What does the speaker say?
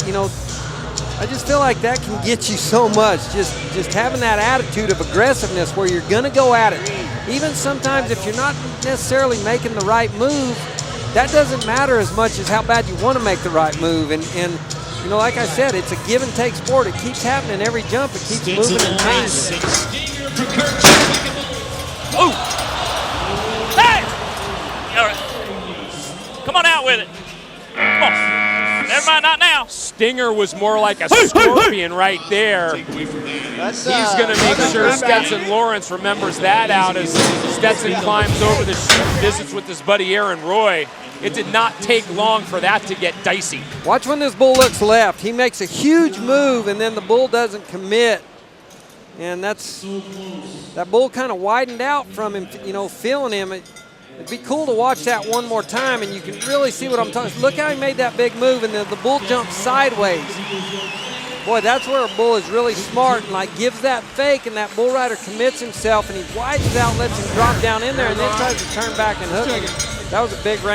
you know, I just feel like that can get you so much. Just having that attitude of aggressiveness where you're going to go at it. Even sometimes if you're not necessarily making the right move, that doesn't matter as much as how bad you want to make the right move. And you know, like I said, it's a give and take sport. It keeps happening every jump. It keeps moving and changing. Oh! Hey! All right. Come on out with it. Come on. Never mind, not now. Stinger was more like a scorpion right there. He's going to make sure Stetson Lawrence remembers that out as Stetson climbs over the chute, visits with his buddy Aaron Roy. It did not take long for that to get dicey. Watch when this bull looks left. He makes a huge move, and then the bull doesn't commit. And that bull kind of widened out from him, you know, feeling him. It'd be cool to watch that one more time, and you can really see what I'm talking. Look how he made that big move, and the bull jumps sideways. Boy, that's where a bull is really smart and like gives that fake, and that bull rider commits himself, and he widens out, lets him drop down in there, and then tries to turn back and hook him. That was a big range.